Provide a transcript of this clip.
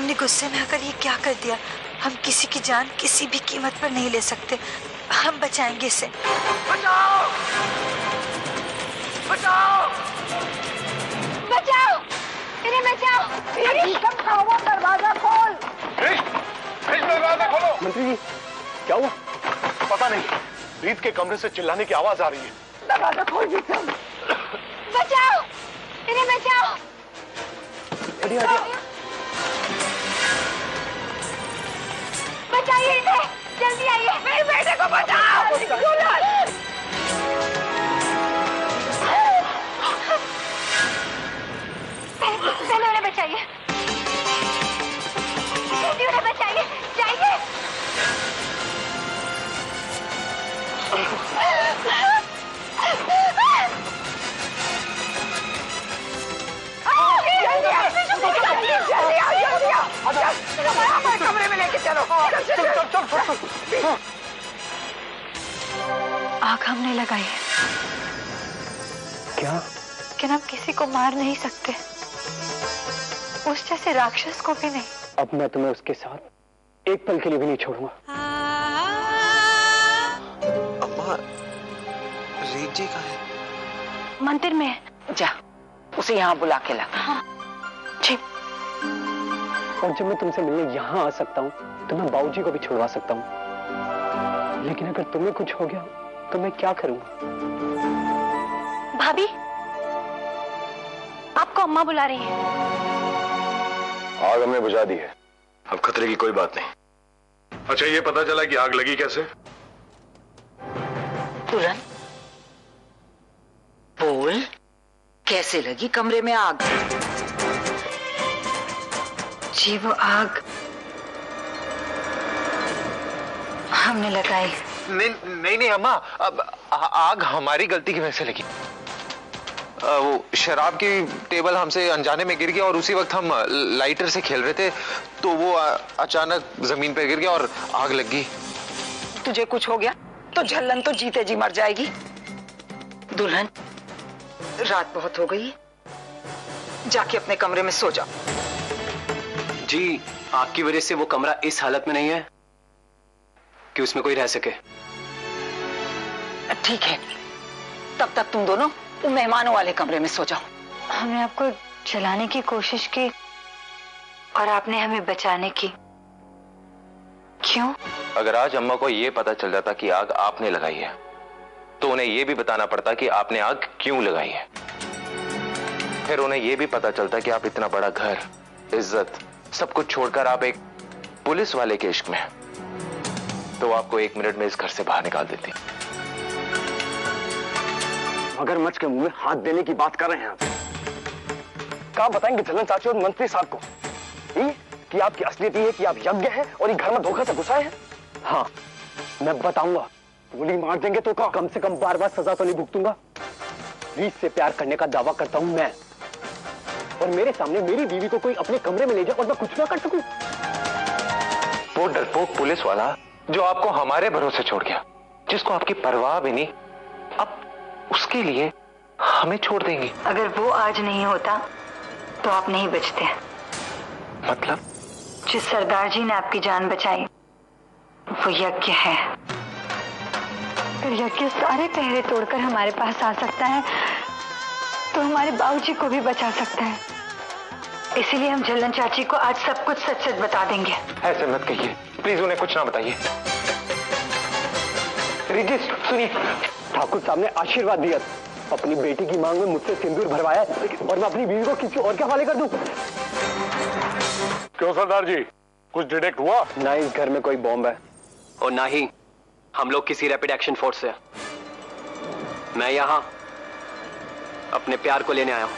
हमने गुस्से में आकर ये क्या कर दिया। हम किसी की जान किसी भी कीमत पर नहीं ले सकते। हम बचाएंगे इसे। बचाओ! बचाओ! बचाओ! इन्हें बचाओ! वो दरवाजा खोल! दरवाजा खोलो! मंत्री जी, क्या हुआ? पता नहीं, रीत के कमरे से चिल्लाने की आवाज आ रही है। दरवाजा खोल विक्रम! बचाओ! इन्हें बचाओ! हटिए हटिए। बचाइए इन्हें! जल्दी आइए! मेरे बेटे को बचाओ! पहले उन्हें बचाइए! जल्दी उन्हें बचाइए! जाइए! कमरे में लेके चलो। चल। आग हमने लगाई है। क्या? लेकिन हम किसी को मार नहीं सकते, उस जैसे राक्षस को भी नहीं। अब मैं तुम्हें उसके साथ एक पल के लिए भी नहीं छोड़ूंगा। अम्मा, रीत जी कहाँ है? मंदिर में है। जा, उसे यहाँ बुला के ला। हाँ जी। और जब मैं तुमसे मिलने यहाँ आ सकता हूँ तो मैं बाबूजी को भी छुड़वा सकता हूँ, लेकिन अगर तुम्हें कुछ हो गया तो मैं क्या करूँगा? भाभी, आपको अम्मा बुला रही है। आग हमने बुझा दी है, अब खतरे की कोई बात नहीं। अच्छा, ये पता चला कि आग लगी कैसे? तुरंत बोल, कैसे लगी कमरे में आग? जी, वो आग हमने लगाई। नहीं अम्मा, अब आग हमारी गलती की वजह से लगी। वो शराब की टेबल हमसे अनजाने में गिर गया और उसी वक्त हम लाइटर से खेल रहे थे तो वो अचानक जमीन पर गिर गया और आग लग गई। तुझे कुछ हो गया तो झल्लन तो जीते जी मर जाएगी। दुल्हन, रात बहुत हो गई, जाके अपने कमरे में सो जाओ। जी, आग की वजह से वो कमरा इस हालत में नहीं है कि उसमें कोई रह सके। ठीक है, तब तक तुम दोनों मेहमानों वाले कमरे में सो जाओ। हमने आपको जलाने की कोशिश की और आपने हमें बचाने की। क्यों? अगर आज अम्मा को ये पता चल जाता कि आग आपने लगाई है तो उन्हें ये भी बताना पड़ता कि आपने आग क्यों लगाई है। फिर उन्हें ये भी पता चलता कि आप इतना बड़ा घर, इज्जत, सब कुछ छोड़कर आप एक पुलिस वाले के इश्क में हैं, तो आपको 1 मिनट में इस घर से बाहर निकाल देती। मगरमच्छ के मुंह में हाथ देने की बात कर रहे हैं आप। क्या बताएंगे झल्लन चाची और मंत्री साहब को कि आपकी असलियत ये है कि आप यज्ञ हैं और ये घर में धोखा से घुसाए हैं? हाँ, मैं बताऊंगा। गोली मार देंगे तो कम से कम बार-बार सजा तो नहीं भुगतूंगा। रीत से प्यार करने का दावा करता हूं मैं, और मेरे सामने मेरी बीवी को कोई अपने कमरे में ले जाए और मैं कुछ ना कर सकूं। वो डरपोक पुलिस वाला जो आपको हमारे भरोसे छोड़ गया, जिसको आपकी परवाह भी नहीं, अब उसके लिए हमें छोड़ देंगे। अगर वो आज नहीं होता तो आप नहीं बचते। मतलब? जिस सरदार जी ने आपकी जान बचाई वो यज्ञ है। अगर यज्ञ सारे पहरे तोड़कर हमारे पास आ सकता है तो हमारे बाबूजी को भी बचा सकता है। इसीलिए हम झल्लन चाची को आज सब कुछ सच सच बता देंगे। ऐसे मत कहिए, प्लीज उन्हें कुछ ना बताइए। रिजी सुनिए, ठाकुर साहब ने आशीर्वाद दिया, अपनी बेटी की मांग में मुझसे सिंदूर भरवाया और मैं अपनी बीवी को किसी और के हवाले कर दूं? क्यों सरदार जी, कुछ डिटेक्ट हुआ? ना इस घर में कोई बॉम्ब है और ना ही हम लोग किसी रैपिड एक्शन फोर्स से। मैं यहाँ अपने प्यार को लेने आया हूँ।